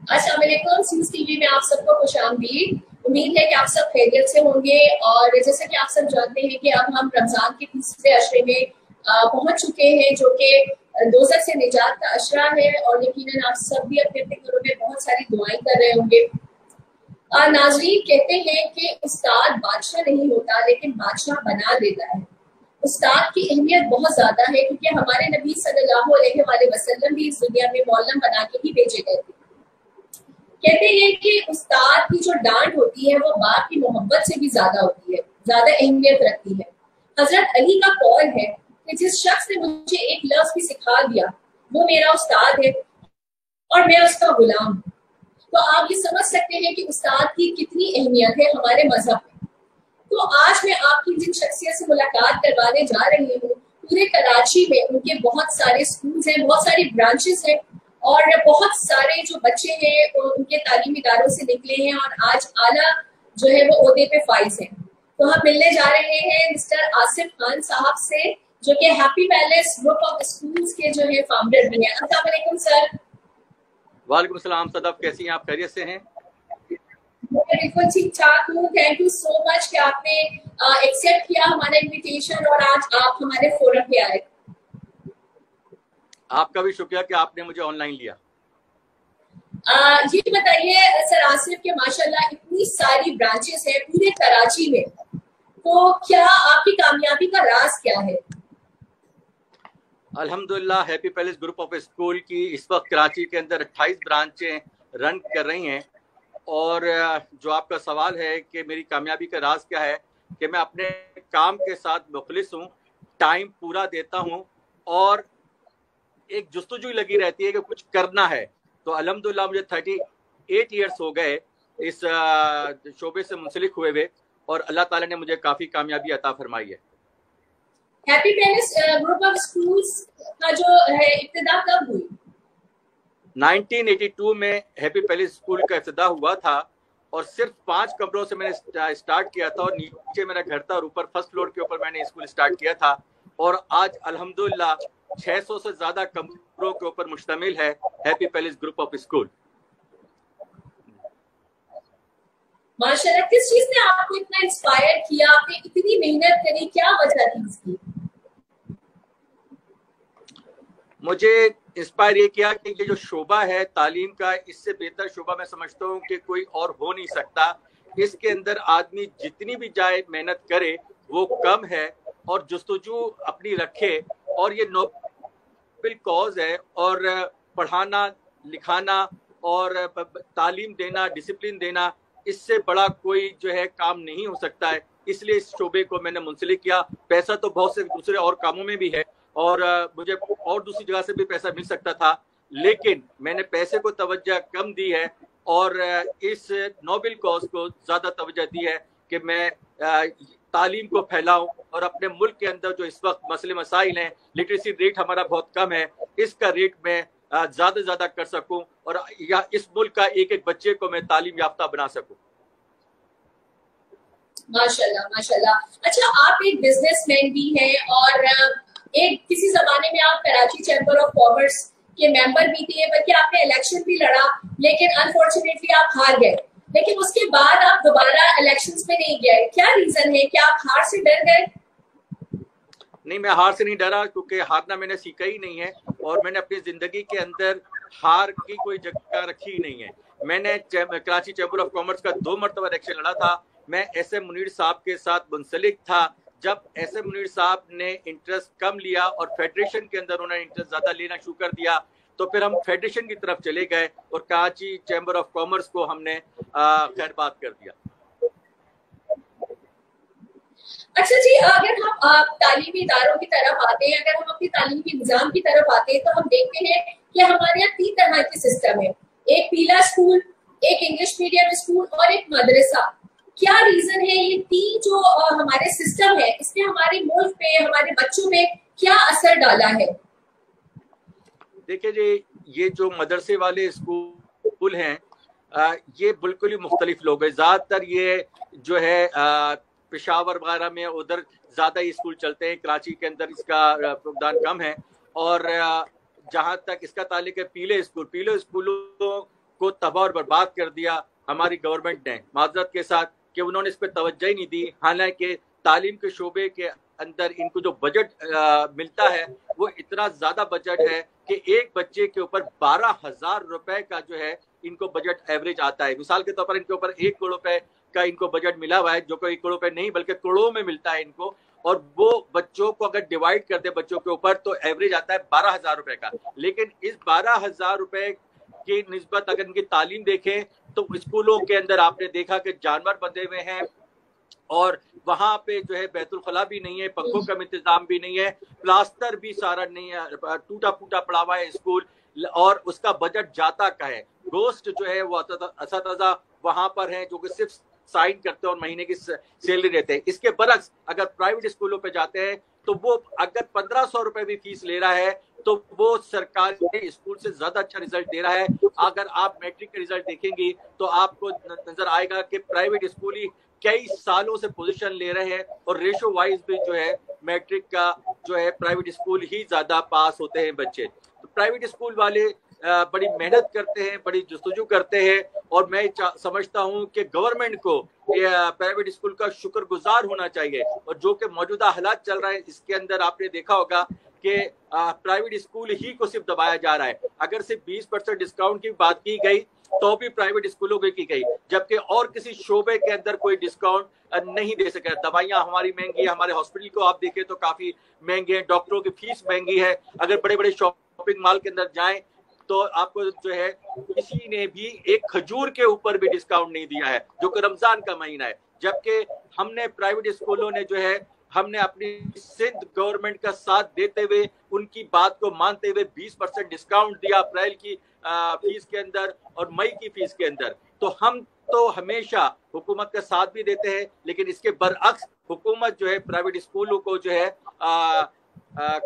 अस्सलाम वालेकुम, scenes TV में आप सबको खुशामदीद। उम्मीद है कि आप सब खैरियत से होंगे। और जैसे कि आप सब जानते हैं कि अब हम रमजान के तीसरे अशरे में पहुंच चुके हैं, जो कि दोज़ख से निजात का अशरा है। और यकीनन आप सब भी अपने अपने घरों में बहुत सारी दुआएं कर रहे होंगे। नाज़रीन, कहते हैं कि उस्ताद बादशाह नहीं होता लेकिन बादशाह बना देता है। उस्ताद की अहमियत बहुत ज्यादा है, क्योंकि हमारे नबी सल्लल्लाहु अलैहि वसल्लम भी इस दुनिया में मौलम बना के ही भेजे गए थे। कहते हैं कि उस्ताद की जो डांट होती है वो बाप की मोहब्बत से भी ज्यादा होती है, ज्यादा अहमियत रखती है। हजरत अली का कौल है कि जिस शख्स ने मुझे एक लफ्ज भी सिखा दिया वो मेरा उस्ताद है और मैं उसका गुलाम हूँ। तो आप ये समझ सकते हैं कि उस्ताद की कितनी अहमियत है हमारे मजहब में। तो आज मैं आपकी जिन शख्सियत से मुलाकात करवाने जा रही हूँ, पूरे कराची में उनके बहुत सारे स्कूल्स हैं, बहुत सारी ब्रांचेस हैं और बहुत सारे जो बच्चे हैं उनके तालीमी इदारों से निकले हैं और आज आला जो है वो ओहदे पे फाइज हैं। तो हम मिलने जा रहे हैं मिस्टर आसिफ खान साहब से, जो कि happy palace group of schools के जो है फाउंडर भी हैं। अस्सलाम वालेकुम सर। वालेकुम सलाम सदफ, कैसी हैं आप? खैरियत से हैं? मैं बिल्कुल ठीक ठाक हूँ। थैंक यू सो मच कि आपने एक्सेप्ट किया हमारा इनविटेशन और आज आप हमारे फोरम पे आए। आपका भी शुक्रिया कि आपने मुझे ऑनलाइन लिया। ये बताइए सर आसिफ के माशाल्लाह इतनी सारी ब्रांचेस हैं पूरे कराची में, तो क्या आपकी कामयाबी का राज क्या है? अल्हम्दुलिल्लाह happy palace group of school की इस वक्त कराची के अंदर 28 ब्रांचें रन कर रही हैं। और जो आपका सवाल है कि मेरी कामयाबी का राज क्या है, कि मैं अपने काम के साथ मुखलिस हूँ, टाइम पूरा देता हूँ और एक जुस्तजू लगी रहती है कि कुछ करना है। तो अल्हम्दुलिल्लाह मुझे 38 ईयर्स हो गए इस शोबे से मुंसलिक हुए हुए और अल्लाह ताला ने मुझे काफ़ी कामयाबी अता फरमाई है। Happy palace group of schools का जो है इब्तिदा कब हुई? 1982 में हैप्पी पैलेस स्कूल का इब्तिदा हुआ था और सिर्फ 5 कमरों से मैंने स्टार्ट किया था और नीचे मेरा घर था और ऊपर फर्स्ट फ्लोर के ऊपर मैंने स्कूल स्टार्ट किया था। और आज अल्हम्दुलिल्लाह 600 से ज्यादा कमरों के ऊपर मुश्तमिल है happy palace group of school. माशाल्लाह, किस चीज ने आपको इतना इंस्पायर किया? आपने इतनी मेहनत करी, क्या वजह थी इसकी? मुझे इंस्पायर ये किया कि ये जो शोबा है तालीम का, इससे बेहतर शोबा मैं समझता हूँ कि कोई और हो नहीं सकता। इसके अंदर आदमी जितनी भी जाए मेहनत करे वो कम है और जुस्तजू अपनी रखे। और ये नोबल कॉज है और पढ़ाना लिखाना और तालीम देना, डिसिप्लिन देना, इससे बड़ा कोई जो है काम नहीं हो सकता है। इसलिए इस शोबे को मैंने मुंसलिक किया। पैसा तो बहुत से दूसरे और कामों में भी है और मुझे और दूसरी जगह से भी पैसा मिल सकता था, लेकिन मैंने पैसे को तवज्जो कम दी है और इस नोबल कॉज को ज़्यादा तवज्जो दी है कि मैं तालीम को फैलाऊं और अपने मुल्क के अंदर जो इस वक्त मसले मसाइल हैं, लिटरेसी रेट हमारा बहुत कम है, इसका रेट मैं ज़्यादा से ज़्यादा कर सकूं और या इस मुल्क का एक एक बच्चे को मैं तालीम याफ्ता बना सकूं। माशाल्लाह माशाल्लाह। अच्छा, आप एक बिजनेसमैन भी हैं और एक किसी जमाने में आप कराची चैम्बर ऑफ कॉमर्स के मेंबर भी थे, बल्कि आपने इलेक्शन भी लड़ा, लेकिन अनफॉर्चुनेटली आप हार गए। लेकिन उसके बाद आप दोबारा इलेक्शंस में नहीं गए, क्या रीजन है? क्या आप हार से डर गए? नहीं, मैं हार से नहीं डरा, क्योंकि हारना मैंने सीखा ही नहीं है और मैंने अपनी जिंदगी के अंदर हार की कोई जगह रखी ही नहीं है। मैंने कराची चैम्बर ऑफ कॉमर्स का 2 मरतबा इलेक्शन लड़ा था। मैं एस.एम. मुनीर साहब के साथ मुंसलिक था। जब एस.एम. मुनीर साहब ने इंटरेस्ट कम लिया और फेडरेशन के अंदर उन्होंने इंटरेस्ट ज्यादा लेना शुरू कर दिया, तो फिर हम फेडरेशन की तरफ चले गए और कराची चैम्बर ऑफ कॉमर्स को हमने खैर बात कर दिया। अच्छा जी, अगर हम तालीमी इदारों की तरफ आते हैं, अगर हम अपनी तालीमी निजाम की तरफ आते हैं, तो हम देखते हैं कि हमारे यहाँ 3 तरह के सिस्टम है। एक पीला स्कूल, एक इंग्लिश मीडियम स्कूल और एक मदरसा। क्या रीजन है ये 3 जो हमारे सिस्टम है, इसने हमारे मुल्क पे, हमारे बच्चों पे क्या असर डाला है? देखिए जी, ये जो मदरसे वाले स्कूल हैं ये बिल्कुल ही मुख्तलिफ लोग हैं। ज़्यादातर ये जो है पेशावर वगैरह में उधर ज़्यादा ही स्कूल चलते हैं, कराची के अंदर इसका फुकदान कम है। और जहाँ तक इसका ताल्लुक है पीले स्कूलों کو तबाह और बर्बाद कर दिया हमारी गवर्नमेंट ने, माजरत के साथ कि उन्होंने इस पर तवज्जो ही नहीं दी। हालांकि तालीम के शोबे के अंदर इनको जो बजट मिलता है वो इतना ज्यादा बजट है कि एक बच्चे के ऊपर 12,000 रुपए का जो है इनको बजट एवरेज आता है। मिसाल के तौर पर इनके ऊपर 1 करोड़ रुपए का इनको बजट मिला हुआ है, जो कि 1 करोड़ रुपए नहीं बल्कि करोड़ों में मिलता है इनको, और वो बच्चों को अगर डिवाइड कर दे बच्चों के ऊपर तो एवरेज आता है 12,000 रुपए का। लेकिन इस 12,000 रुपए की निस्बत अगर इनकी तालीम देखें तो स्कूलों के अंदर आपने देखा कि जानवर बंधे हुए हैं और वहां पे जो है बैतुल खला भी नहीं है, पंखों का इंतजाम भी नहीं है, प्लास्टर भी सारा नहीं है, टूटा फूटा पड़ा हुआ है स्कूल, और उसका बजट जाता का है। गोस्ट जो है वो असतज़ा वहां पर हैं जो कि सिर्फ साइन करते हैं और महीने की सैलरी देते हैं। इसके बरक्स अगर प्राइवेट स्कूलों पे जाते हैं तो वो अगर 1,500 रुपए भी फीस ले रहा है तो वो सरकारी स्कूल से ज्यादा अच्छा रिजल्ट दे रहा है। अगर आप मैट्रिक के रिजल्ट देखेंगी तो आपको नजर आएगा कि प्राइवेट स्कूल ही कई सालों से पोजीशन ले रहे हैं और रेशो वाइज भी जो है मैट्रिक का जो है प्राइवेट स्कूल ही ज्यादा पास होते हैं बच्चे। तो प्राइवेट स्कूल वाले बड़ी मेहनत करते हैं, बड़ी जस्तजू करते हैं, और मैं समझता हूं कि गवर्नमेंट को प्राइवेट स्कूल का शुक्रगुजार होना चाहिए। और जो कि मौजूदा हालात चल रहा है इसके अंदर आपने देखा होगा कि प्राइवेट स्कूल ही को सिर्फ दबाया जा रहा है। अगर सिर्फ 20% डिस्काउंट की बात की गई तो भी प्राइवेट स्कूलों की गई, जबकि और किसी शोबे के अंदर कोई डिस्काउंट नहीं दे सके। दवाइयां हमारी महंगी है, हमारे हॉस्पिटल को आप देखें तो काफी महंगे हैं, डॉक्टरों की फीस महंगी है। अगर बड़े बड़े शॉपिंग मॉल के अंदर जाएं तो आपको जो है किसी ने भी एक खजूर के ऊपर भी डिस्काउंट नहीं दिया है, जो कि रमजान का महीना है। जबकि हमने प्राइवेट स्कूलों ने जो है हमने अपनी सिंध गवर्नमेंट का साथ देते हुए उनकी बात को मानते हुए 20% डिस्काउंट दिया अप्रैल की फीस के अंदर और मई की फीस के अंदर। तो हम तो हमेशा हुकूमत का साथ भी देते हैं, लेकिन इसके बरअक्स हुकूमत जो है प्राइवेट स्कूलों को जो है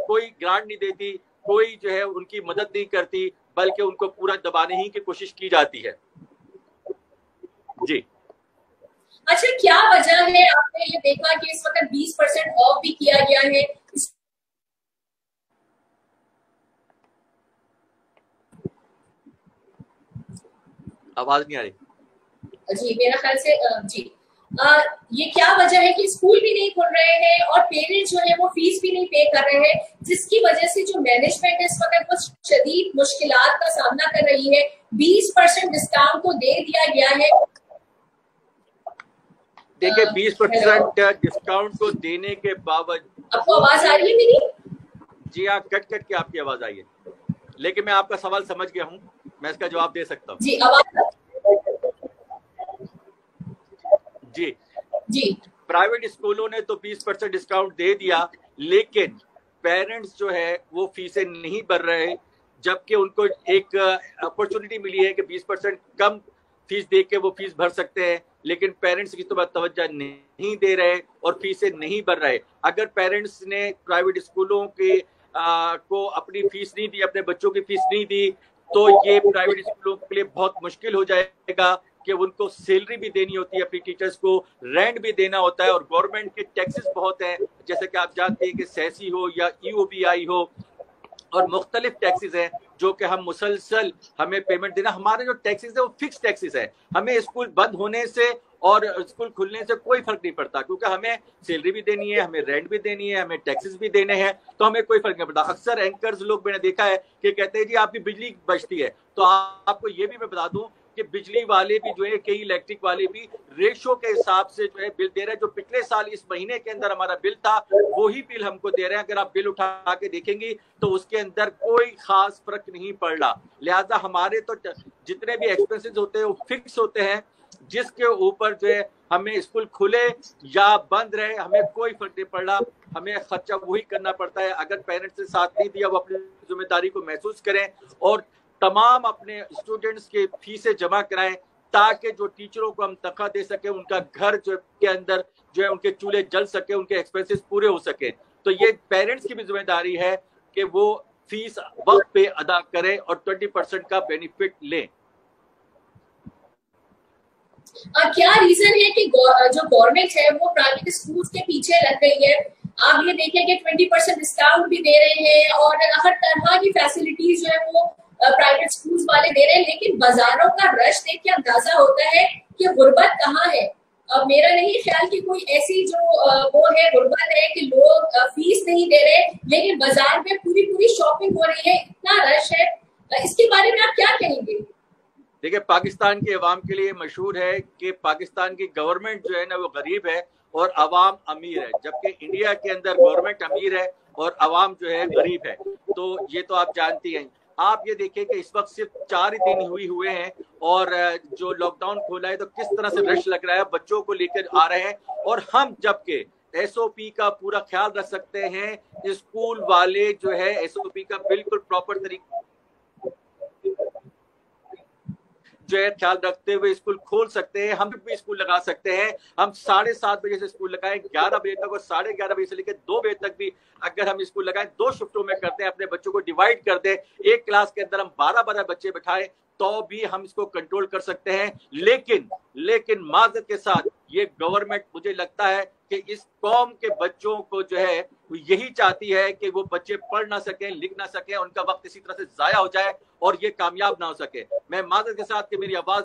कोई ग्रांट नहीं देती, कोई जो है उनकी मदद नहीं करती, बल्कि उनको पूरा दबाने ही की कोशिश की जाती है। जी अच्छा, क्या वजह है? आपने ये देखा कि इस वक्त 20% ऑफ भी किया गया है। आवाज नहीं आ रही जी, मेरा ख्याल से जी ये क्या वजह है कि स्कूल भी नहीं खुल रहे हैं और पेरेंट्स जो है वो फीस भी नहीं पे कर रहे हैं, जिसकी वजह से जो मैनेजमेंट इस वक्त कुछ शदीद मुश्किलात का सामना कर रही है। 20% डिस्काउंट तो दे दिया गया है। देखिए 20% डिस्काउंट को देने के बावजूद, आपको आवाज आ रही है मेरी? जी हाँ, कट कट के आपकी आवाज आई है, लेकिन मैं आपका सवाल समझ गया हूँ, मैं इसका जवाब दे सकता हूँ। जी आवाज जी प्राइवेट स्कूलों ने तो 20% डिस्काउंट दे दिया, लेकिन पेरेंट्स जो है वो फीसें नहीं भर रहे, जबकि उनको एक अपॉर्चुनिटी मिली है कि 20% कम फीस दे के वो फीस भर सकते हैं, लेकिन पेरेंट्स की तो तवज्जो नहीं दे रहे और फीसें नहीं भर रहे। अगर पेरेंट्स ने प्राइवेट स्कूलों के को अपनी फीस नहीं दी, अपने बच्चों की फीस नहीं दी, तो ये प्राइवेट स्कूलों के लिए बहुत मुश्किल हो जाएगा कि उनको सैलरी भी देनी होती है अपनी टीचर्स को, रेंट भी देना होता है, और गवर्नमेंट के टैक्सेस बहुत हैं, जैसे कि आप जानते हैं कि सेसी हो या EOBI हो और मुख्तलिफ टैक्सेस हैं जो कि हम मुसलसल हमें पेमेंट देना। हमारे जो टैक्सेस है वो फिक्स टैक्सेस है, हमें स्कूल बंद होने से और स्कूल खुलने से कोई फर्क नहीं पड़ता, क्योंकि हमें सैलरी भी देनी है, हमें रेंट भी देनी है, हमें टैक्सेस भी देने हैं, तो हमें कोई फर्क नहीं पड़ता। अक्सर एंकर्स लोग मैंने देखा है कि कहते हैं जी आपकी बिजली बचती है, तो आपको ये भी मैं बता दूं कि बिजली वाले भी जो है, कई इलेक्ट्रिक वाले भी रेशो के हिसाब से जो है बिल दे रहे हैं। जो पिछले साल इस महीने के अंदर हमारा बिल था वही बिल हमको दे रहे हैं। अगर आप बिल उठा के देखेंगे तो उसके अंदर कोई खास फर्क नहीं पड़ रहा। लिहाजा हमारे तो जितने भी एक्सपेंसेस होते हैं वो फिक्स होते हैं, जिसके ऊपर जो है हमें स्कूल खुले या बंद रहे हमें कोई फर्क नहीं पड़ रहा, हमें खर्चा वही करना पड़ता है। अगर पेरेंट्स ने साथ नहीं दिया वो अपनी जिम्मेदारी को महसूस करें और तमाम अपने स्टूडेंट्स के फीसें जमा कराएं, ताकि जो टीचरों को हम तनख्वाह दे सके, उनका घर जो के अंदर जो है उनके चूल्हे जल सके, उनके एक्सपेंसेस पूरे हो सके। तो ये पेरेंट्स की भी जिम्मेदारी है कि वो फीस वक्त पे अदा करें और 20% का बेनिफिट लें। क्या रीजन है कि जो गवर्नमेंट है वो प्राइवेट स्कूल्स के पीछे लग गई है? आप ये देखें कि 20% डिस्काउंट भी दे रहे हैं और हर तरह की फैसिलिटीज जो है वो प्राइवेट स्कूल्स वाले दे रहे हैं, लेकिन बाजारों का रश देख के अंदाजा होता है कि गुर्बत कहाँ है। मेरा नहीं ख्याल कि कोई ऐसी जो वो है गुर्बत है कि लोग फीस नहीं दे रहे, लेकिन बाजार में पूरी पूरी शॉपिंग हो रही है, इतना रश है। इसके बारे में आप क्या कहेंगे? देखिए, पाकिस्तान के अवाम के लिए मशहूर है कि पाकिस्तान की गवर्नमेंट जो है ना वो गरीब है और अवाम अमीर है, जबकि इंडिया के अंदर गवर्नमेंट अमीर है और अवाम जो है गरीब है। तो ये तो आप जानती हैं। आप ये देखिए कि इस वक्त सिर्फ 4 दिन हुए हैं और जो लॉकडाउन खोला है तो किस तरह से रश लग रहा है, बच्चों को लेकर आ रहे हैं। और हम जबकि एसओपी का पूरा ख्याल रख सकते हैं, स्कूल वाले जो है एसओपी का बिल्कुल प्रॉपर तरीके जो है ख्याल रखते हुए स्कूल खोल सकते हैं। हम भी स्कूल लगा सकते हैं। हम 7:30 बजे से स्कूल लगाएं 11 बजे तक, और 11:30 बजे से लेकर 2 बजे तक भी अगर हम स्कूल लगाएं, 2 शिफ्टों में करते हैं, अपने बच्चों को डिवाइड कर दें, एक क्लास के अंदर हम 12 बच्चे बिठाएं, तो भी हम इसको कंट्रोल कर सकते हैं। लेकिन माजरत के साथ ये गवर्नमेंट मुझे लगता है कि इस कौम के बच्चों को जो है यही चाहती है कि वो बच्चे पढ़ ना सकें, लिख ना सकें, उनका वक्त इसी तरह से जाया हो जाए और ये कामयाब ना हो सके। मैं माजरत के साथ कि मेरी आवाज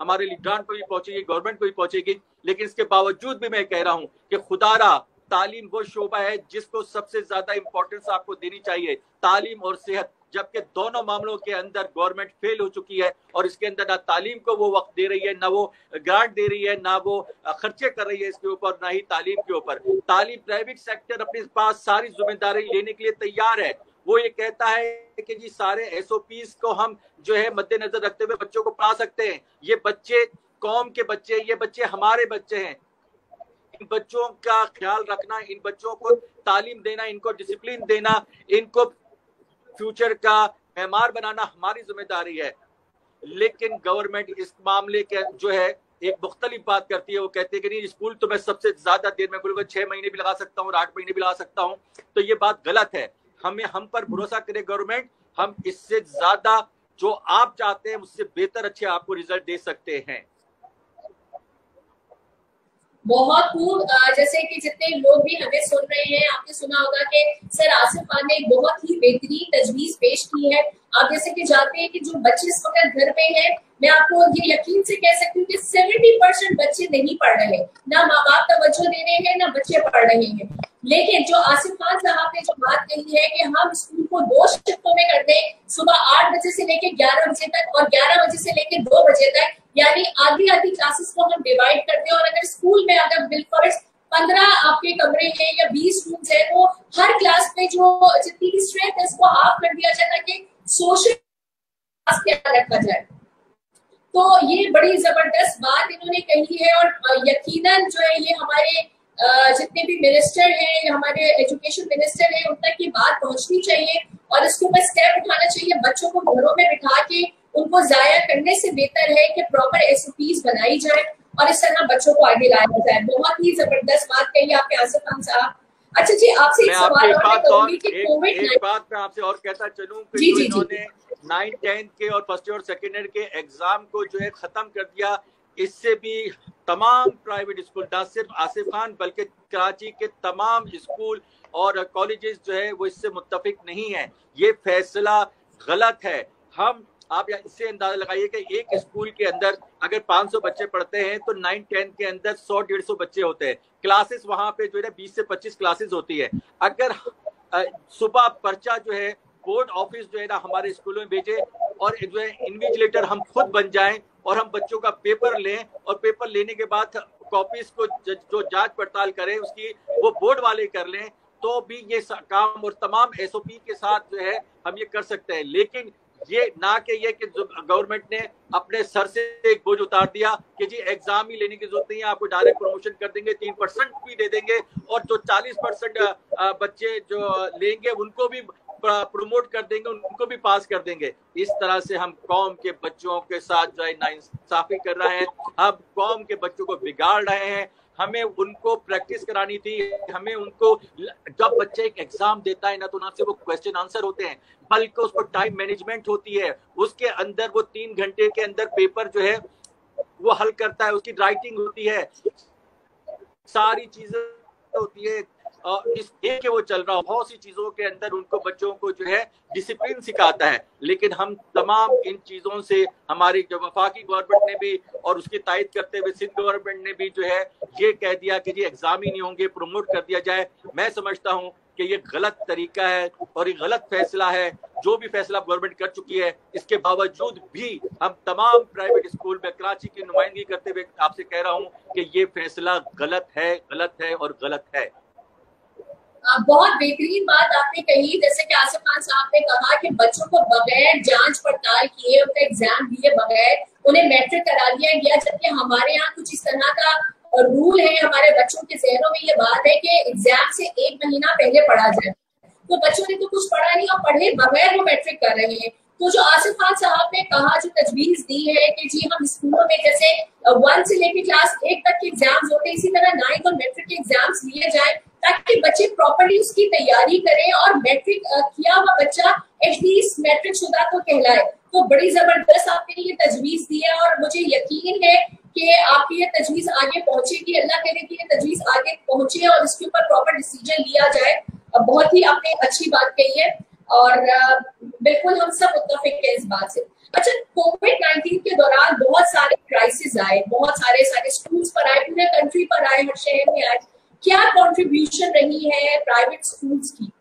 हमारे लीडरान को भी पहुंचेगी, गवर्नमेंट को भी पहुंचेगी, लेकिन इसके बावजूद भी मैं कह रहा हूं कि खुदारा तालीम वो शोबा है जिसको सबसे ज्यादा इंपॉर्टेंस आपको देनी चाहिए, तालीम और सेहत। जबकि दोनों मामलों के अंदर गवर्नमेंट फेल हो चुकी है और इसके अंदर ना तालीम को वो वक्त दे रही है, ना वो ग्रांट दे रही है, ना वो खर्चे कर रही है इसके ऊपर, ना ही तालीम के ऊपर। तालीम प्राइवेट सेक्टर अपने पास सारी जिम्मेदारी लेने के लिए तैयार है। वो ये कहता है कि जी सारे एसओपीज को हम जो है मद्देनजर रखते हुए बच्चों को पढ़ा सकते हैं। ये बच्चे कौम के बच्चे, ये बच्चे हमारे बच्चे हैं। इन बच्चों का ख्याल रखना, इन बच्चों को तालीम देना, इनको डिसिप्लिन देना, इनको फ्यूचर का मेहमान बनाना हमारी जिम्मेदारी है। लेकिन गवर्नमेंट इस मामले के जो है एक मुख्तलिफ बात करती है। वो कहते हैं कि नहीं, स्कूल तो मैं सबसे ज्यादा देर में बोलूंगा 6 महीने भी लगा सकता हूँ, 8 महीने भी लगा सकता हूँ। तो ये बात गलत है। हम पर भरोसा करे गवर्नमेंट, हम इससे ज्यादा जो आप चाहते हैं उससे बेहतर अच्छे आपको रिजल्ट दे सकते हैं। बहुत खूब। जैसे कि जितने लोग भी हमें सुन रहे हैं, आपने सुना होगा कि सर आसिफ खान ने एक बहुत ही बेहतरीन तजवीज पेश की है। आप जैसे कि जानते हैं कि जो बच्चे इस वक्त घर पे हैं, मैं आपको ये यकीन से कह सकती हूँ कि 70% बच्चे नहीं पढ़ रहे, ना माँ बाप तवज्जो दे रहे हैं, ना बच्चे पढ़ रहे हैं। लेकिन जो आसिफ खान साहब ने जो बात कही है कि हम स्कूल को 2 शिफ्टों में कर दें, सुबह 8 बजे से लेकर 11 बजे तक और 11 बजे से लेकर 2 बजे तक, यानी आधी क्लासेस को हम डिवाइड कर दें। और अगर स्कूल में अगर बिलफर्ज 15 आपके कमरे हैं या 20 रूम्स है, तो हर क्लास में जो जितनी भी स्ट्रेंथ है उसको हाफ कर दिया जाए ताकि सोशल रखा जाए। तो ये बड़ी जबरदस्त बात इन्होंने कही है। और यकीनन जो है ये हमारे जितने भी मिनिस्टर हैं, हमारे एजुकेशन मिनिस्टर हैं, उन तक ये बात पहुंचनी चाहिए और इसके ऊपर स्टेप उठाना चाहिए। बच्चों को घरों में बिठा के उनको जाया करने से बेहतर है कि प्रॉपर एसओपीज बनाई जाए और इस तरह बच्चों को आगे लाया जाए। बहुत ही जबरदस्त बात कही आपके आसिफ खान साहब। अच्छा जी, आपसे एक सवाल और करूंगी कि कोविड एक बात मैं आपसे और कहता चलूं कि इन्होंने 9th 10th के और फर्स्ट ईयर और सेकेंड ईयर के एग्जाम को जो है खत्म कर दिया, इससे भी तमाम प्राइवेट स्कूल, ना सिर्फ आसिफ खान बल्कि कराची के तमाम स्कूल और कॉलेजेस जो है वो इससे मुत्तफिक नहीं है। ये फैसला गलत है। आप इससे अंदाजा लगाइए कि एक स्कूल के अंदर अगर 500 बच्चे पढ़ते हैं तो 9th 10th के अंदर 100-150 बच्चे होते हैं। क्लासेस वहां पे जो है 20 से 25 क्लासेस होती है। अगर सुबह पर्चा जो है बोर्ड ऑफिस जो है ना हमारे स्कूलों में भेजे और जो है इन्विजिलेटर हम खुद बन जाएं और हम बच्चों का पेपर लें और पेपर लेने के बाद कॉपीज को जो जांच पड़ताल करें उसकी वो बोर्ड वाले कर लें, तो भी ये काम और तमाम एसओपी के साथ जो है हम ये कर सकते हैं। लेकिन ये ना कि ये कि गवर्नमेंट ने अपने सर से एक बोझ उतार दिया कि जी एग्जाम ही लेने की जरूरत नहीं है, आपको डायरेक्ट प्रमोशन कर देंगे, 3% भी दे देंगे और जो 40% बच्चे जो लेंगे उनको भी प्रमोट कर देंगे, उनको भी पास कर देंगे। इस तरह से हम कौम के बच्चों के साथ जो है नाइंसाफी कर रहे हैं, हम कौम के बच्चों को बिगाड़ रहे हैं। हमें उनको प्रैक्टिस करानी थी, हमें उनको जब बच्चे एक एग्जाम देता है ना तो ना सिर्फ वो क्वेश्चन आंसर होते हैं बल्कि उसको टाइम मैनेजमेंट होती है, उसके अंदर वो 3 घंटे के अंदर पेपर जो है वो हल करता है, उसकी राइटिंग होती है, सारी चीजें होती है। इस के वो चल रहा हो, बहुत सी चीजों के अंदर उनको बच्चों को जो है डिसिप्लिन सिखाता है। लेकिन हम तमाम इन चीजों से हमारी जो वफाकी गवर्नमेंट ने भी और उसकी तायद करते हुए सिंध गवर्नमेंट ने भी जो है ये कह दिया कि जी एग्जाम ही नहीं होंगे, प्रमोट कर दिया जाए। मैं समझता हूँ कि ये गलत तरीका है और ये गलत फैसला है। जो भी फैसला गवर्नमेंट कर चुकी है, इसके बावजूद भी हम तमाम प्राइवेट स्कूल में कराची की नुमाइंदगी करते हुए आपसे कह रहा हूँ कि ये फैसला गलत है और गलत है। बहुत बेहतरीन बात आपने कही, जैसे कि आसिफ खान साहब ने कहा कि बच्चों को बगैर जांच पड़ताल किए, उनका एग्जाम दिए बगैर उन्हें मैट्रिक करा दिया गया, जबकि हमारे यहाँ कुछ इस तरह का रूल है, हमारे बच्चों के जहनों में ये बात है कि एग्जाम से 1 महीना पहले पढ़ा जाए। तो बच्चों ने तो कुछ पढ़ा नहीं और पढ़े बगैर वो मैट्रिक कर रहे हैं। तो जो आसिफ खान साहब ने कहा, जो तजवीज दी है कि जी हम स्कूलों में जैसे 1 से लेकर क्लास 8 तक के एग्जाम्स होते हैं, इसी तरह 9 और मैट्रिक के एग्जाम्स लिए जाए ताकि बच्चे प्रॉपर्ली उसकी तैयारी करें और मैट्रिक किया हुआ बच्चा एटलीस्ट मैट्रिक शुदा तो कहलाए। तो बड़ी जबरदस्त आपने ये तजवीज दी है और मुझे यकीन है कि आपकी ये तजवीज आगे पहुंचेगी। अल्लाह करे कि ये तजवीज आगे पहुंचे और इसके ऊपर प्रॉपर डिसीजन लिया जाए। बहुत ही आपने अच्छी बात कही है और बिल्कुल हम सब मुत्तफिक हैं इस बात से। अच्छा, कोविड-19 के दौरान बहुत सारे क्राइसिस आए, बहुत सारे स्कूल्स पर आए, पूरे कंट्री पर आए, हर शहर में आए। क्या कंट्रीब्यूशन रही है प्राइवेट स्कूल्स की?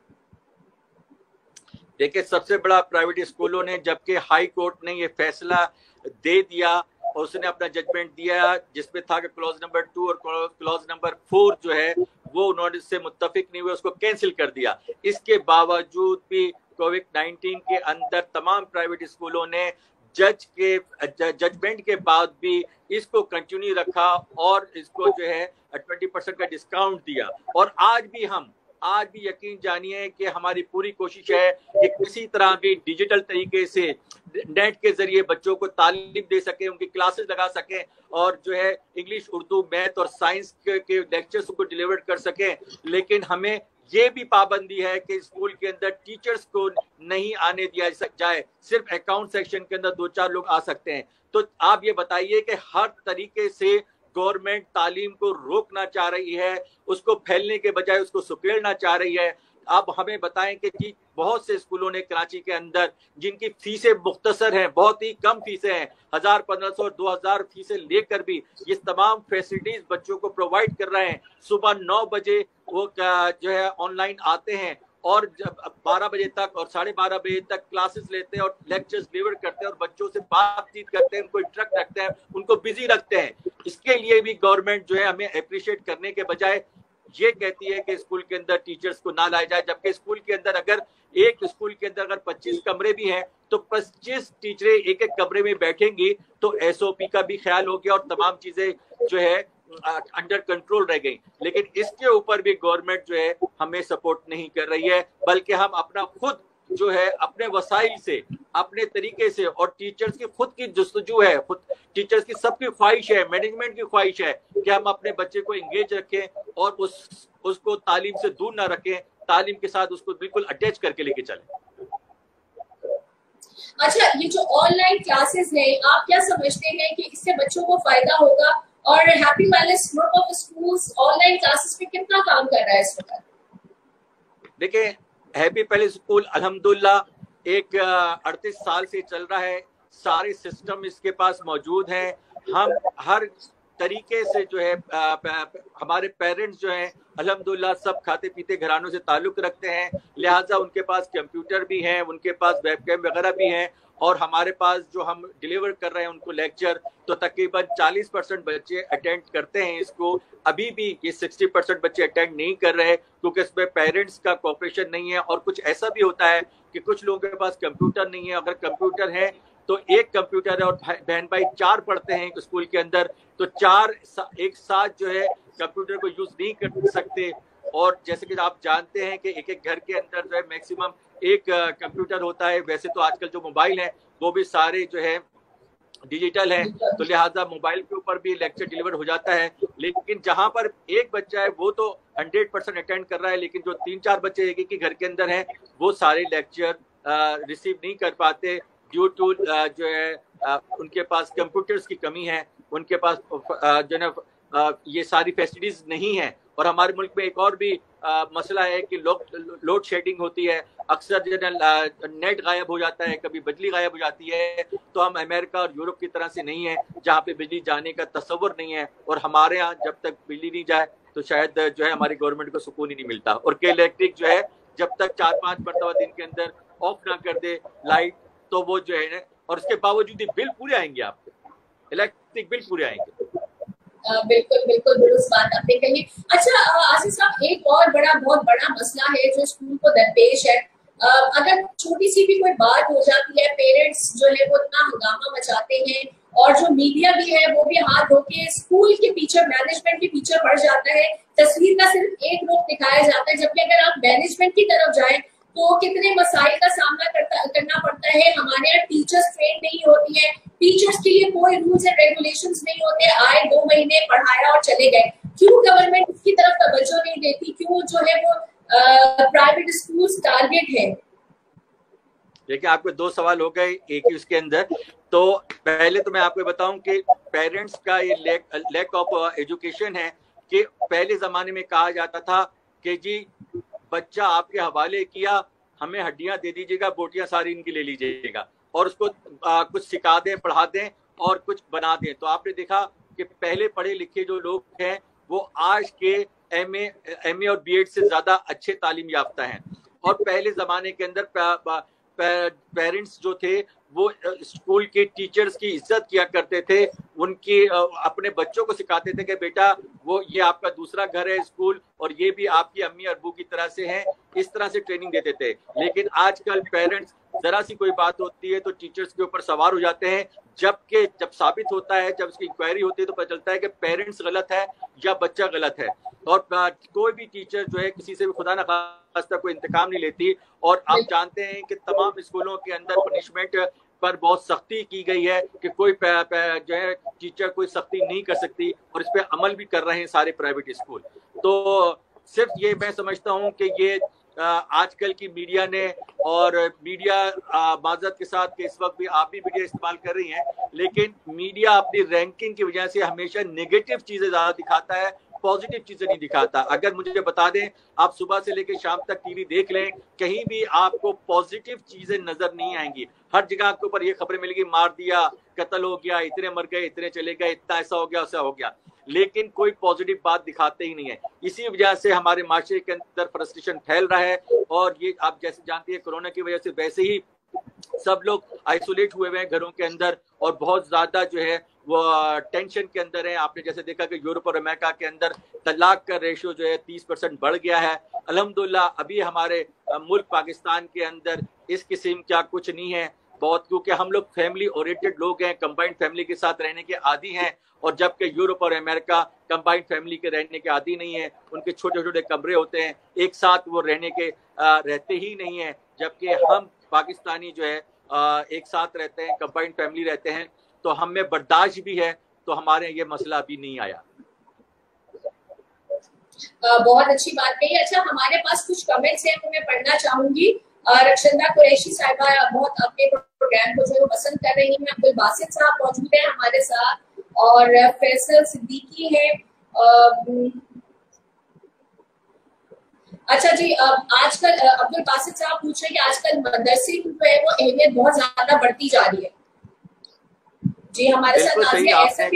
देखिए, सबसे बड़ा प्राइवेट स्कूलों ने, जबकि हाई कोर्ट ने ये फैसला दे दिया और उसने अपना जजमेंट दिया जिसमें था कि क्लॉज नंबर 2 और क्लॉज नंबर 4 जो है वो उन्होंने इससे मुत्तफिक नहीं हुए, उसको कैंसिल कर दिया। इसके बावजूद भी कोविड-19 के अंदर तमाम प्राइवेट स्कूलों ने जजमेंट के बाद भी इसको कंटिन्यू रखा और इसको जो है 20% का डिस्काउंट दिया। और आज भी यकीन जानिए कि हमारी पूरी कोशिश है कि किसी तरह भी डिजिटल तरीके से नेट के जरिए बच्चों को तालीम दे सके, उनकी क्लासेस लगा सके और जो है इंग्लिश, उर्दू, मैथ और साइंस के लेक्चर्स को डिलीवर कर सके। लेकिन हमें ये भी पाबंदी है कि स्कूल के अंदर टीचर्स को नहीं आने दिया जाए, सिर्फ अकाउंट सेक्शन के अंदर 2-4 लोग आ सकते हैं। तो आप ये बताइए कि हर तरीके से गवर्नमेंट तालीम को रोकना चाह रही है, उसको फैलने के बजाय उसको सुकेड़ना चाह रही है। आप हमें बताएं कि जी बहुत से स्कूलों ने कराची के अंदर जिनकी फीसें मुख्तसर हैं, बहुत ही कम फीसें हैं, 1000, 1500 और 2000 फीसें लेकर भी ये तमाम फैसिलिटीज बच्चों को प्रोवाइड कर रहे हैं। सुबह 9 बजे वो जो है ऑनलाइन आते हैं और जब 12 बजे तक और 12:30 बजे तक क्लासेस लेते हैं और लेक्चर्स डिलीवर करते हैं और बच्चों से बातचीत करते हैं, उनको इंटरेक्ट रखते हैं, उनको बिजी रखते हैं। इसके लिए भी गवर्नमेंट जो है हमें अप्रिशिएट करने के बजाय ये कहती है कि स्कूल के अंदर टीचर्स को ना लाया जाए, जबकि स्कूल के अंदर अगर 25 कमरे भी हैं तो 25 टीचरें एक कमरे में बैठेंगी तो SOP का भी ख्याल हो गया और तमाम चीजें जो है अंडर कंट्रोल रह गई। लेकिन इसके ऊपर भी गवर्नमेंट जो है हमें सपोर्ट नहीं कर रही है, बल्कि हम अपना खुद जो है अपने वसाइल से, अपने तरीके से, और टीचर्स की खुद की जुस्तजू है, खुद टीचर्स की सबकी ख्वाहिश है, मैनेजमेंट की ख्वाहिश है कि हम अपने बच्चे को इंगेज रखें और उसको तालीम से दूर ना रखें, तालीम के साथ उसको बिल्कुल अटैच करके लेके चलें। अच्छा, ये जो ऑनलाइन क्लासेस हैं, आप क्या समझते हैं कि इससे बच्चों को फायदा होगा? और happy palace group of schools online classes में कितना काम कर रहा है इस वक्त? देखिए, हैप्पी पैलेस स्कूल अल्हम्दुलिल्लाह एक 38 साल से चल रहा है, सारे सिस्टम इसके पास मौजूद हैं। हम हर तरीके से जो है हमारे पेरेंट्स जो हैं अल्हम्दुलिल्लाह सब खाते पीते घरानों से ताल्लुक रखते हैं, लिहाजा उनके पास कंप्यूटर भी हैं, उनके पास वेबकैम वगैरह भी हैं और हमारे पास जो हम डिलीवर कर रहे हैं उनको लेक्चर, तो तकरीबन 40% बच्चे अटेंड करते हैं इसको। अभी भी ये 60% बच्चे अटेंड नहीं कर रहे क्योंकि इसमें पेरेंट्स का कोऑपरेशन नहीं है। और कुछ ऐसा भी होता है कि कुछ लोगों के पास कंप्यूटर नहीं है, अगर कंप्यूटर है तो एक कंप्यूटर है और बहन भाई 4 पढ़ते हैं स्कूल के अंदर, तो 4 एक साथ जो है कंप्यूटर को यूज नहीं कर सकते। और जैसे कि आप जानते हैं कि एक घर के अंदर जो है मैक्सिमम एक कंप्यूटर होता है। वैसे तो आजकल जो मोबाइल है वो भी सारे जो है डिजिटल है, तो लिहाजा मोबाइल के ऊपर भी लेक्चर डिलीवर हो जाता है। लेकिन जहां पर एक बच्चा है वो तो 100% अटेंड कर रहा है, लेकिन जो 3-4 बच्चे एक ही घर के अंदर हैं वो सारे लेक्चर रिसीव नहीं कर पाते ड्यू टू जो है उनके पास कंप्यूटर्स की कमी है, उनके पास जो है ये सारी फैसिलिटीज नहीं है। और हमारे मुल्क में एक और भी मसला है कि लोड शेडिंग होती है, अक्सर जो नेट गायब हो जाता है, कभी बिजली गायब हो जाती है। तो हम अमेरिका और यूरोप की तरह से नहीं है जहाँ पे बिजली जाने का तस्वर नहीं है, और हमारे यहाँ जब तक बिजली नहीं जाए तो शायद जो है हमारी गवर्नमेंट को सुकून ही नहीं मिलता। और के इलेक्ट्रिक जो है जब तक 4-5 मरतबा दिन के अंदर ऑफ ना कर दे लाइट, तो वो जो है, और उसके बावजूद भी बिल पूरे आएंगे, आपके इलेक्ट्रिक बिल पूरे आएंगे। बिल्कुल बिल्कुल दुरुस्त बात आपने कही। अच्छा आसिफ साहब, एक और बहुत बड़ा मसला है जो स्कूल को दरपेश है। अगर छोटी सी भी कोई बात हो जाती है, पेरेंट्स जो है वो इतना हंगामा मचाते हैं, और जो मीडिया भी है वो भी हाथ धो के स्कूल के पीछे, मैनेजमेंट के पीछे पड़ जाता है। तस्वीर का सिर्फ एक रुख दिखाया जाता है, जबकि अगर आप मैनेजमेंट की तरफ जाएं तो कितने मसाइल का सामना करना पड़ता है। हमारे यहाँ टीचर्स ट्रेन नहीं होती है, टीचर्स के लिए कोई रूल्स एंड रेगुलेशंस नहीं होते, आए 2 महीने पढ़ाया और चले गए। क्यों गवर्नमेंट इसकी तरफ तवज्जो नहीं देती? क्यों जो है वो प्राइवेट स्कूल्स टारगेट है? देखिए, आपके 2 सवाल हो गए एक ही उसके अंदर। तो पहले तो मैं आपको बताऊं कि पेरेंट्स का ये लैक ऑफ एजुकेशन है कि पहले जमाने में कहा जाता था कि जी बच्चा आपके हवाले किया, हमें हड्डियां दे दीजिएगा, बोटियां सारी इनकी ले लीजिएगा, और उसको कुछ सिखा दें, पढ़ा दें और कुछ बना दें। तो आपने देखा कि पहले पढ़े लिखे जो लोग हैं वो आज के एमए और बीएड से ज्यादा अच्छे तालीम याफ्ता हैं। और पहले जमाने के अंदर पेरेंट्स जो थे वो स्कूल के टीचर्स की इज्जत किया करते थे, उनकी अपने बच्चों को सिखाते थे कि बेटा वो ये आपका दूसरा घर है स्कूल, और ये भी आपकी अम्मी अब्बू की तरह से हैं, इस तरह से ट्रेनिंग देते थे। लेकिन आजकल पेरेंट्स जरा सी कोई बात होती है तो टीचर्स के ऊपर सवार हो जाते हैं, जबकि जब साबित होता है, जब उसकी इंक्वायरी होती है तो पता चलता है कि पेरेंट्स गलत है या बच्चा गलत है। और कोई भी टीचर जो है किसी से भी खुदा न खास्ता कोई इंतकाम नहीं लेती। और आप जानते हैं कि तमाम स्कूलों के अंदर पनिशमेंट पर बहुत सख्ती की गई है कि कोई जो है टीचर कोई सख्ती नहीं कर सकती, और इस पे अमल भी कर रहे हैं सारे प्राइवेट स्कूल। तो सिर्फ ये मैं समझता हूँ कि ये आजकल की मीडिया ने, और मीडिया माजरत के साथ कि इस वक्त भी आप भी मीडिया इस्तेमाल कर रही हैं, लेकिन मीडिया अपनी रैंकिंग की वजह से हमेशा नेगेटिव चीजें ज्यादा दिखाता है, पॉजिटिव चीजें नहीं दिखाता। अगर मुझे बता दें, आप सुबह से लेकर शाम तक टीवी देख लें, कहीं भी आपको पॉजिटिव चीजें नजर नहीं आएंगी। हर जगह आपके ऊपर ये खबरें मिलेगी, मार दिया, कत्ल हो गया, इतने मर गए, इतने चले गए, इतना ऐसा हो गया, वैसा हो गया, लेकिन कोई पॉजिटिव बात दिखाते ही नहीं है। इसी वजह से हमारे माशरे के अंदर फ्रस्ट्रेशन फैल रहा है। और ये आप जैसे जानती है, कोरोना की वजह से वैसे ही सब लोग आइसोलेट हुए हुए हैं घरों के अंदर, और बहुत ज्यादा जो है वो टेंशन के अंदर है। आपने जैसे देखा कि यूरोप और अमेरिका के अंदर तलाक का रेशियो जो है 30% बढ़ गया है। अल्हम्दुलिल्लाह अभी हमारे मुल्क पाकिस्तान के अंदर इस किस्म का कुछ नहीं है बहुत, क्योंकि हम लोग फैमिली ओरिएंटेड लोग हैं, कंबाइंड फैमिली के साथ रहने के आदी हैं। और जबकि यूरोप और अमेरिका कंबाइंड फैमिली के रहने के आदी नहीं है, उनके छोटे छोटे कमरे होते हैं, एक साथ वो रहते ही नहीं है। जबकि हम पाकिस्तानी जो है एक साथ रहते हैं, कंबाइंड फैमिली रहते हैं, तो हम में बर्दाश्त भी है, तो हमारे ये मसला अभी नहीं आया। बहुत अच्छी बात कही। अच्छा, हमारे पास कुछ कमेंट्स हैं तो मैं पढ़ना चाहूंगी। रक्षंदा कुरैशी साहिबा बहुत अपने प्रोग्राम को जो पसंद कर रही हैं। अब्दुल बासित साहब मौजूद हैं हमारे साथ, और फैसल सिद्दीकी है। अच्छा जी, आजकल अब्दुल बासित साहब पूछ रहे हैं कि आजकल मदरसे की जो है वो अहमियत बहुत ज्यादा बढ़ती जा रही है। जी हमारे साथ ऐसा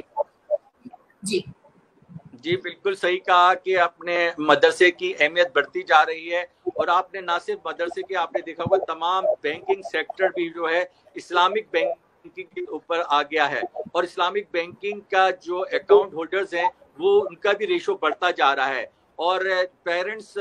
जी बिल्कुल सही कहा कि अपने मदरसे की अहमियत बढ़ती जा रही है। और आपने ना सिर्फ मदरसे के, आपने देखा होगा तमाम बैंकिंग सेक्टर भी जो है इस्लामिक बैंकिंग के ऊपर आ गया है। और इस्लामिक बैंकिंग का जो अकाउंट होल्डर्स हैं वो उनका भी रेशो बढ़ता जा रहा है। और पेरेंट्स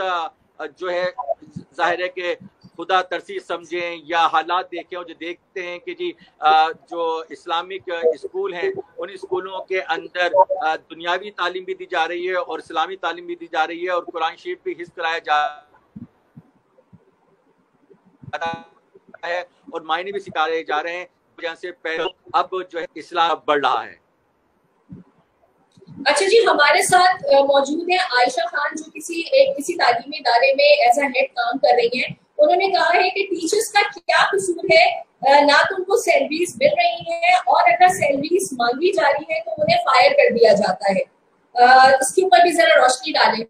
जो है जाहिर है कि खुदा तरसी समझें या हालात देखें, और जो देखते हैं कि जी जो इस्लामिक स्कूल हैं उन स्कूलों के अंदर दुनियावी तालीम भी दी जा रही है और इस्लामी तालीम भी दी जा रही है, और कुरान शरीफ भी हिस्सा कराया जा रहा है और मायने भी सिखाए जा रहे हैं। वजह से अब जो है इस्लाम बढ़ रहा है। अच्छा जी, हमारे साथ मौजूद है आयशा खान, जो किसी तालीमी इदारे में एज अ हेड काम कर रही हैं। उन्होंने कहा है कि टीचर्स का क्या कसूर है, ना तो उनको सैलरीज मिल रही है, और अगर सैलरीज मांगी जा रही है तो उन्हें फायर कर दिया जाता है। इसके ऊपर भी जरा रोशनी डालें।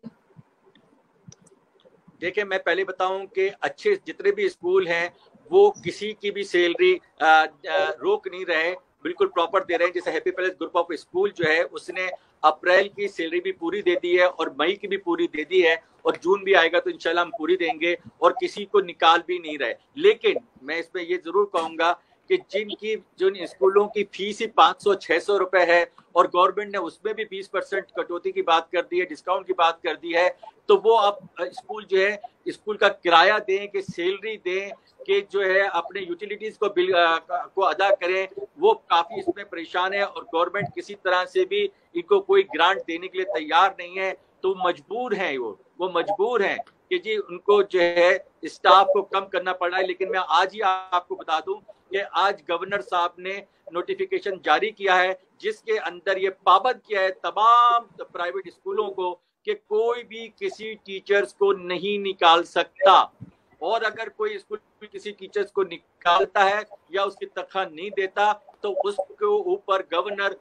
देखिए, मैं पहले बताऊं कि अच्छे जितने भी स्कूल हैं वो किसी की भी सैलरी रोक नहीं रहे, बिल्कुल प्रॉपर दे रहे हैं। जैसे happy palace group of school जो है उसने अप्रैल की सैलरी भी पूरी दे दी है और मई की भी पूरी दे दी है, और जून भी आएगा तो इंशाल्लाह हम पूरी देंगे, और किसी को निकाल भी नहीं रहे। लेकिन मैं इसमें ये जरूर कहूंगा कि जिन स्कूलों की फीस ही 500-600 रुपए है और गवर्नमेंट ने उसमें भी 20% कटौती की बात कर दी है, डिस्काउंट की बात कर दी है, तो वो आप स्कूल जो है स्कूल का किराया दें कि सैलरी दें कि जो है अपने यूटिलिटीज को बिल को अदा करें, वो काफी इसमें परेशान है। और गवर्नमेंट किसी तरह से भी इनको कोई ग्रांट देने के लिए तैयार नहीं है, तो मजबूर हैं वो मजबूर हैं कि जी उनको जो है स्टाफ को कम करना पड़ रहा है। लेकिन मैं आज ही आपको बता दूं कि आज गवर्नर साहब ने नोटिफिकेशन जारी किया है जिसके अंदर ये पाबंद किया है तमाम प्राइवेट स्कूलों को कि कोई भी किसी टीचर्स को नहीं निकाल सकता, और अगर कोई स्कूल किसी टीचर्स को निकालता है या उसकी तनख्वाह नहीं देता तो उसके ऊपर गवर्नर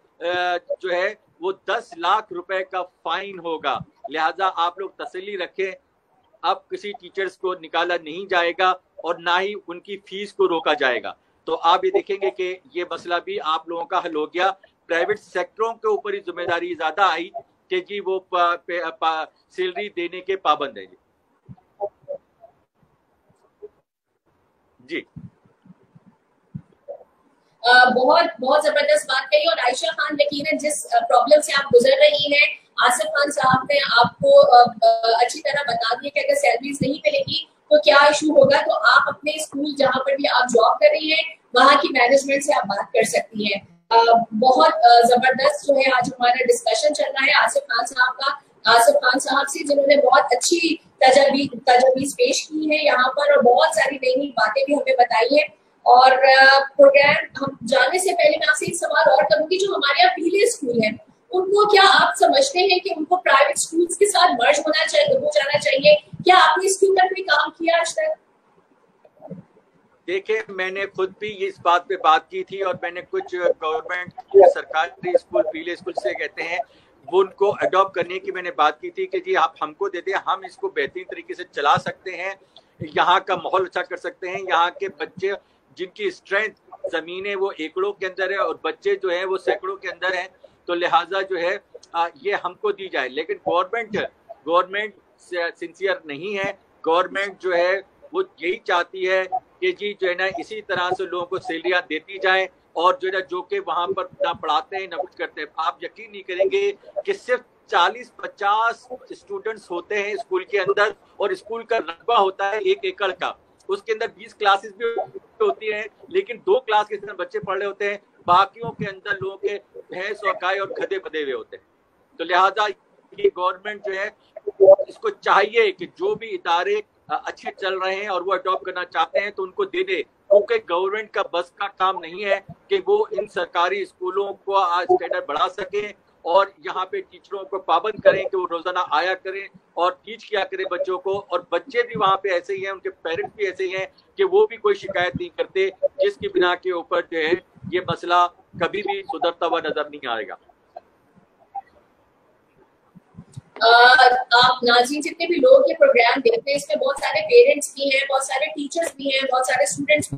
जो है वो 10 लाख रुपए का फाइन होगा। लिहाजा आप लोग तसल्ली रखें, अब किसी टीचर्स को निकाला नहीं जाएगा और ना ही उनकी फीस को रोका जाएगा। तो आप ये देखेंगे कि ये मसला भी आप लोगों का हल हो गया। प्राइवेट सेक्टरों के ऊपर ही जिम्मेदारी ज्यादा आई कि जी वो सैलरी देने के पाबंद है। जी बहुत बहुत जबरदस्त बात कही। और आयशा खान, यकीनन जिस प्रॉब्लम से आप गुजर रही हैं, आसिफ खान साहब ने आपको अच्छी तरह बता दिया कि अगर सैलरीज नहीं मिलेगी तो क्या इशू होगा। तो आप अपने स्कूल जहाँ पर भी आप जॉब कर रही हैं वहाँ की मैनेजमेंट से आप बात कर सकती हैं। बहुत जबरदस्त जो है आज हमारा डिस्कशन चल रहा है आसिफ खान साहब का, आसिफ खान साहब से, जिन्होंने बहुत अच्छी तजवीज पेश की है यहाँ पर और बहुत सारी नई नई बातें भी हमें बताई है। और प्रोग्राम हम जाने से पहले मैं आपसे एक सवाल और करूंगी, जो हमारे यहाँ पीले स्कूल हैं उनको क्या आप समझते हैं कि उनको प्राइवेट स्कूल्स के साथ मर्ज हो जाना चाहिए? क्या आपने इसके ऊपर कोई काम किया आज तक? देखिए, मैंने खुद भी इस बात पे बात की थी और मैंने कुछ गवर्नमेंट सरकारी स्कूल पीले स्कूल से कहते हैं वो उनको अडॉप्ट करने की मैंने बात की थी कि जी आप हमको दे दें, हम इसको बेहतरीन तरीके से चला सकते हैं, यहाँ का माहौल अच्छा कर सकते हैं। यहाँ के बच्चे जिनकी स्ट्रेंथ जमीनें वो एकड़ों के अंदर है और बच्चे जो है वो सैकड़ों के अंदर हैं, तो लिहाजा जो है ये हमको दी जाए। लेकिन गवर्नमेंट सिंसियर नहीं है। गवर्नमेंट जो है वो यही चाहती है कि जी जो है ना इसी तरह से लोगों को सैलरियां देती जाए और जो है ना जो कि वहां पर ना पढ़ाते हैं ना कुछ करते हैं। आप यकीन नहीं करेंगे कि सिर्फ 40-50 स्टूडेंट्स होते हैं स्कूल के अंदर और स्कूल का रकबा होता है 1 एकड़ का, उसके अंदर 20 क्लासेस भी होती हैं, लेकिन 2 क्लास के अंदर बच्चे पढ़ रहे होते हैं, बाकियों के अंदर लोगों के भैंस और गाय और गधे बधे हुए होते हैं। तो लिहाजा ये गवर्नमेंट जो है इसको चाहिए कि जो भी इदारे अच्छे चल रहे हैं और वो अडॉप्ट करना चाहते हैं तो उनको दे दे, क्योंकि गवर्नमेंट का बस का काम नहीं है कि वो इन सरकारी स्कूलों को आज स्टैंडर्ड बढ़ा सके और यहाँ पे टीचरों को पाबंद करें कि वो रोजाना आया करें और टीच किया करें बच्चों को। और बच्चे भी वहाँ पे ऐसे ही हैं, उनके पेरेंट्स भी ऐसे ही हैं कि वो भी कोई शिकायत नहीं करते, जिसकी बिना के ऊपर जो है ये मसला कभी भी सुधरता हुआ नजर नहीं आएगा। आप नाज़रीन जितने भी लोग ये प्रोग्राम देखते हैं इसमें बहुत सारे पेरेंट्स भी हैं, बहुत सारे टीचर्स भी हैं, बहुत सारे स्टूडेंट्स।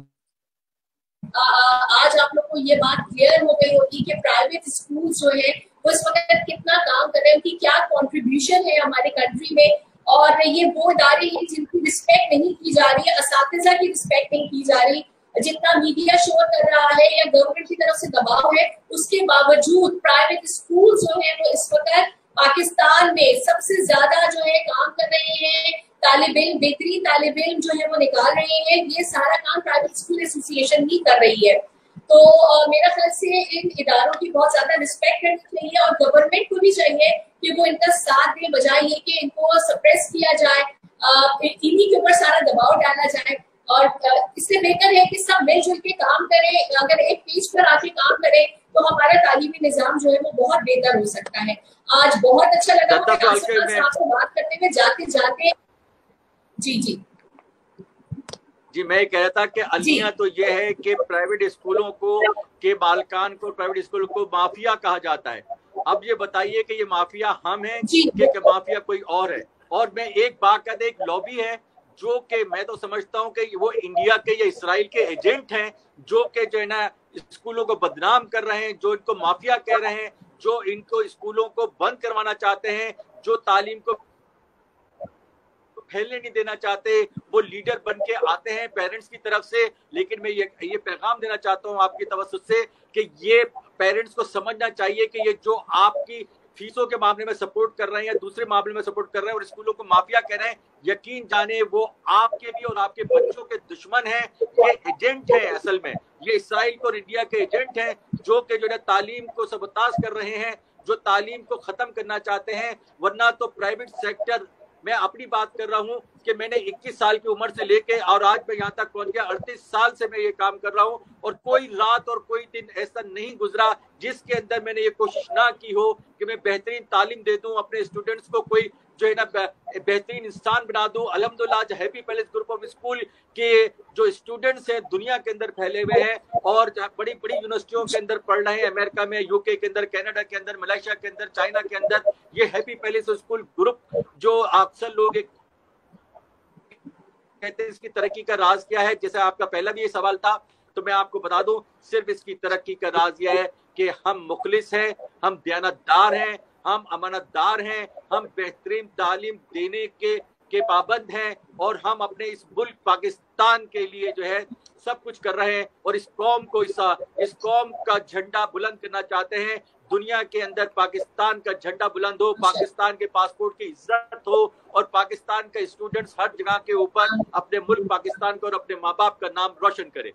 आज आप लोग को ये बात क्लियर हो गई होगी कि प्राइवेट स्कूल जो है वो इस वक्त कितना काम कर रहे हैं, उनकी क्या कंट्रीब्यूशन है हमारे कंट्री में। और ये वो इदारे हैं जिनकी रिस्पेक्ट नहीं की जा रही है, असातिज़ा की रिस्पेक्ट नहीं की जा रही। जितना मीडिया शोर कर रहा है या गवर्नमेंट की तरफ से दबाव है, उसके बावजूद प्राइवेट स्कूल जो है वो इस वक्त पाकिस्तान में सबसे ज्यादा जो है काम कर रहे हैं, बेहतरीन तालिब इल्म जो है वो निकाल रहे हैं। ये सारा काम प्राइवेट स्कूल एसोसिएशन ही कर रही है। तो मेरा ख्याल से इन इदारों की बहुत ज्यादा रिस्पेक्ट करनी चाहिए और गवर्नमेंट को भी चाहिए कि वो इनका साथ दे, बजाय ये कि इनको सप्रेस किया जाए, इन्हीं के ऊपर सारा दबाव डाला जाए। और इससे बेहतर है कि सब मिलजुल के काम करें। अगर एक पेज पर आके काम करें तो हमारा तालीमी निजाम जो है वो बहुत बेहतर हो सकता है। आज बहुत अच्छा लगा आपसे बात करते हुए। जाते जाते जी मैं कह रहा था कि अलमिया तो ये है कि प्राइवेट स्कूलों को के मालकान को प्राइवेट स्कूलों को माफिया कहा जाता है अब ये बताइए कि ये माफिया हम हैं जी। कि माफिया कोई और है। और मैं एक बाकायद एक लॉबी है जो कि मैं तो समझता हूँ कि वो इंडिया के या इसराइल के एजेंट हैं, जो कि जो है ना स्कूलों को बदनाम कर रहे हैं, जो इनको माफिया कह रहे हैं, जो इनको स्कूलों को बंद करवाना चाहते हैं, जो तालीम को फैलने नहीं देना चाहते। वो लीडर बन के आते हैं पेरेंट्स की तरफ से। लेकिन मैं ये पैगाम देना चाहता हूँ आपकी तवज्जो से कि ये पेरेंट्स को समझना चाहिए कि ये जो आपकी फीसों के मामले में सपोर्ट कर रहे हैं या दूसरे मामले में सपोर्ट कर रहे हैं और स्कूलों को माफिया कह रहे हैं, यकीन जाने वो आपके भी और आपके बच्चों के दुश्मन हैं। ये एजेंट हैं, असल में ये इसराइल और इंडिया के एजेंट हैं, जो कि जो है तालीम को सबताज कर रहे हैं, जो तालीम को खत्म करना चाहते हैं। वरना तो प्राइवेट सेक्टर, मैं अपनी बात कर रहा हूँ कि मैंने 21 साल की उम्र से लेके और आज मैं यहाँ तक पहुंच गया, 38 साल से मैं ये काम कर रहा हूँ, और कोई रात और कोई दिन ऐसा नहीं गुजरा जिसके अंदर मैंने ये कोशिश ना की हो कि मैं बेहतरीन तालीम दे दूं अपने स्टूडेंट्स को, कोई जो है ना बेहतरीन इंसान बना दूं। अल्हम्दुलिल्लाह आज happy palace group of school के जो स्टूडेंट्स हैं दुनिया के अंदर फैले हुए हैं और बड़ी बड़ी यूनिवर्सिटियों के अंदर पढ़ रहे हैं, अमेरिका में, यूके के अंदर, कनाडा के अंदर, मलेशिया के अंदर, चाइना के अंदर। ये हैप्पी पैलेस स्कूल ग्रुप जो अक्सर लोग कहते हैं इसकी तरक्की का राज क्या है, जैसे आपका पहला भी ये सवाल था, तो मैं आपको बता दूं सिर्फ इसकी तरक्की का राज यह है कि हम मुखलिस हैं, हम दयानतदार हैं, हम अमानतदार हैं, हम बेहतरीन तालीम देने के पाबंद हैं, और हम अपने इस मुल्क पाकिस्तान के लिए जो है सब कुछ कर रहे हैं, और इस कौम का झंडा बुलंद करना चाहते हैं। दुनिया के अंदर पाकिस्तान का झंडा बुलंद हो, पाकिस्तान के पासपोर्ट की इज्जत हो, और पाकिस्तान का स्टूडेंट्स हर जगह के ऊपर अपने मुल्क पाकिस्तान को और अपने माँ बाप का नाम रोशन करे।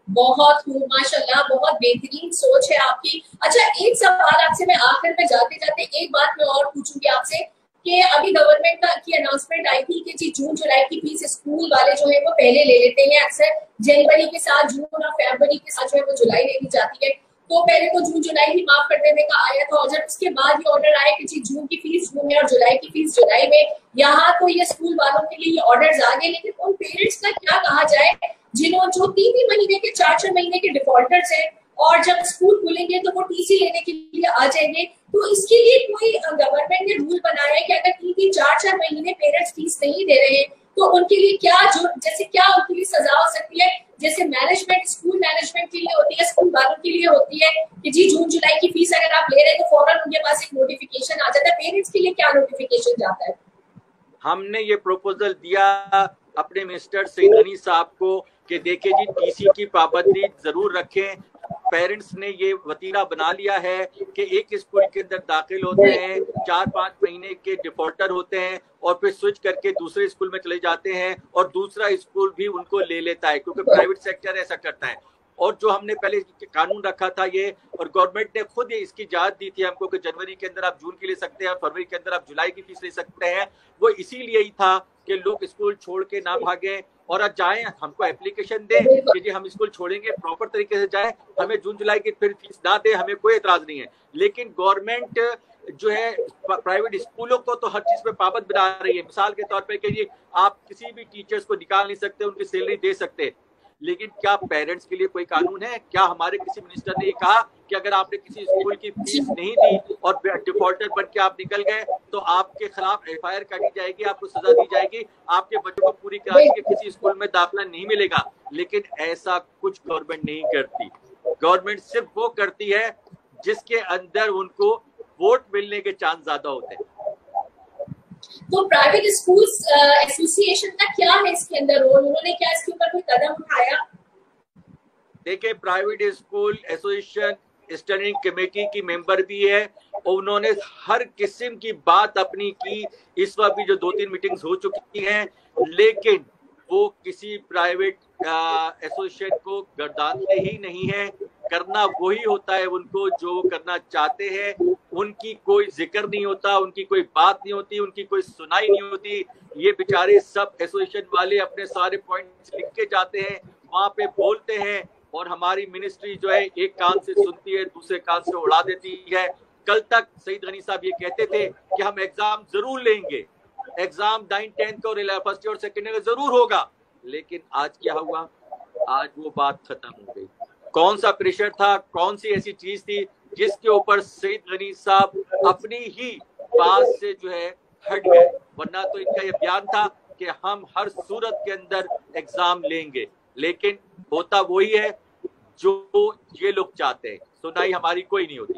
बहुत खूब, माशाल्लाह, बहुत बेहतरीन सोच है आपकी। अच्छा, एक सवाल आपसे मैं आखिर में जाते जाते एक बात मैं और पूछूंगी आपसे कि अभी गवर्नमेंट की अनाउंसमेंट आई थी कि जी जून जुलाई की फीस स्कूल वाले जो है वो पहले ले लेते हैं। अक्सर जनवरी के साथ जून और फरवरी के साथ जो है वो जुलाई ले ली जाती है, तो पहले तो जून जुलाई ही माफ कर देने का आया था, और जब उसके बाद ये ऑर्डर आया कि जी जून की फीस जून में और जुलाई की फीस जुलाई में, यहाँ तो ये स्कूल वालों के लिए ये ऑर्डर्स आ गए। लेकिन उन पेरेंट्स का क्या कहा जाए जो 3 महीने के 4 महीने के डिफॉल्टर्स हैं, और जब स्कूल खुलेंगे तो वो टीसी लेने के लिए आ जाएंगे। तो इसके लिए कोई गवर्नमेंट ने रूल बनाया है कि अगर 3 4 महीने पेरेंट्स फीस नहीं दे रहे हैं तो उनके लिए क्या क्या उनके लिए सजा हो सकती है? जैसे मैनेजमेंट, स्कूल मैनेजमेंट के लिए होती है, स्कूल वालों के लिए होती है कि जी जून जुलाई की फीस अगर आप ले रहे हैं तो फौरन उनके पास एक नोटिफिकेशन आ जाता है। पेरेंट्स के लिए क्या नोटिफिकेशन जाता है? हमने ये प्रपोजल दिया अपने मिनिस्टर सईद गनी साहब को कि देखिए जी टीसी की पाबंदी जरूर रखें। पेरेंट्स ने ये वतीरा बना लिया है कि एक स्कूल के अंदर दाखिल होते हैं, 4-5 महीने के डिफॉल्टर होते हैं, और फिर स्विच करके दूसरे स्कूल में चले जाते हैं, और दूसरा स्कूल भी उनको ले लेता है, क्योंकि प्राइवेट सेक्टर ऐसा करता है। और जो हमने पहले कानून रखा था ये, और गवर्नमेंट ने खुद ये इसकी इजाजत दी थी हमको कि जनवरी के अंदर आप जून की ले सकते हैं, फरवरी के अंदर आप जुलाई की फीस ले सकते हैं, वो इसीलिए ही था कि लोग स्कूल छोड़ के ना भागें और आज जाएं, हमको एप्लीकेशन दें कि जी हम स्कूल छोड़ेंगे, प्रॉपर तरीके से जाएं, हमें जून जुलाई की फिर फीस ना दे, हमें कोई एतराज नहीं है। लेकिन गवर्नमेंट जो है प्राइवेट स्कूलों को तो हर चीज पे पाबंद बना रही है। मिसाल के तौर पे कि जी आप किसी भी टीचर्स को निकाल नहीं सकते, उनकी सैलरी दे सकते, लेकिन क्या पेरेंट्स के लिए कोई कानून है? क्या हमारे किसी मिनिस्टर ने ये कहा कि अगर आपने किसी स्कूल की फीस नहीं दी और डिफॉल्टर बन के आप निकल गए तो आपके खिलाफ एफआईआर काटी जाएगी, आपको सजा दी जाएगी, आपके बच्चों को पूरी क्लास के किसी स्कूल में दाखिला नहीं मिलेगा? लेकिन ऐसा कुछ गवर्नमेंट नहीं करती। गवर्नमेंट सिर्फ वो करती है जिसके अंदर उनको वोट मिलने के चांस ज्यादा होते हैं। तो प्राइवेट स्कूल एसोसिएशन का क्या है इसके अंदर रोल? उन्होंने क्या इसके ऊपर कोई कदम उठाया? देखिए, private school association standing committee की मेंबर भी है, और उन्होंने हर किस्म की बात अपनी की। इस वक्त भी जो 2-3 मीटिंग्स हो चुकी हैं, लेकिन वो किसी प्राइवेट एसोसिएशन को गर्दानते ही नहीं है। करना वही होता है उनको जो करना चाहते हैं, उनकी कोई जिक्र नहीं होता, उनकी कोई बात नहीं होती, उनकी कोई सुनाई नहीं होती। ये बेचारे सब एसोसिएशन वाले अपने सारे पॉइंट्स लिख के जाते हैं, वहां पे बोलते हैं, और हमारी मिनिस्ट्री जो है एक कान से सुनती है, दूसरे कान से उड़ा देती है। कल तक सईद गनी साहब ये कहते थे कि हम एग्जाम जरूर लेंगे, एग्जाम 9, 10 और 1st और 2nd का जरूर होगा, लेकिन आज क्या हुआ? आज वो बात खत्म हो गई। कौन सा प्रेशर था, कौन सी ऐसी चीज थी जिसके ऊपर सईद गनी साहब अपनी ही बात से जो है हट गए, वरना तो इनका ये बयान था कि हम हर सूरत के अंदर एग्जाम लेंगे, लेकिन होता वही है जो ये लोग चाहते हैं, सुनाई हमारी कोई नहीं होती।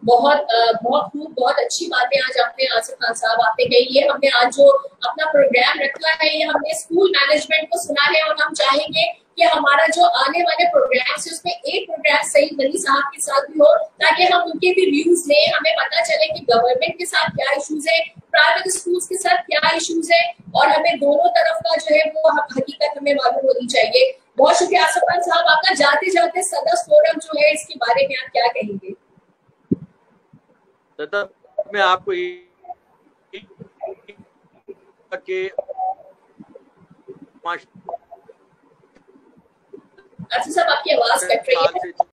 बहुत बहुत खूब, बहुत अच्छी बातें आज आपने आसिफ खान साहब आपने कही है। हमने आज जो अपना प्रोग्राम रखा है ये हमने स्कूल मैनेजमेंट को सुना है, और हम चाहेंगे कि हमारा जो आने वाले प्रोग्राम्स है उसमें एक प्रोग्राम सईद गनी साहब के साथ भी हो, ताकि हम उनके भी व्यूज लें, हमें पता चले कि गवर्नमेंट के साथ क्या इश्यूज है, प्राइवेट स्कूल्स के साथ क्या इश्यूज है, और हमें दोनों तरफ का जो है वो हकीकत हमें मालूम होनी चाहिए। बहुत शुक्रिया आसिफ खान साहब आपका। जाते जाते सदस्य फोरम जो है इसके बारे में आप क्या कहेंगे? मैं आपको अच्छा साहब आपकी आवाज कट रही है।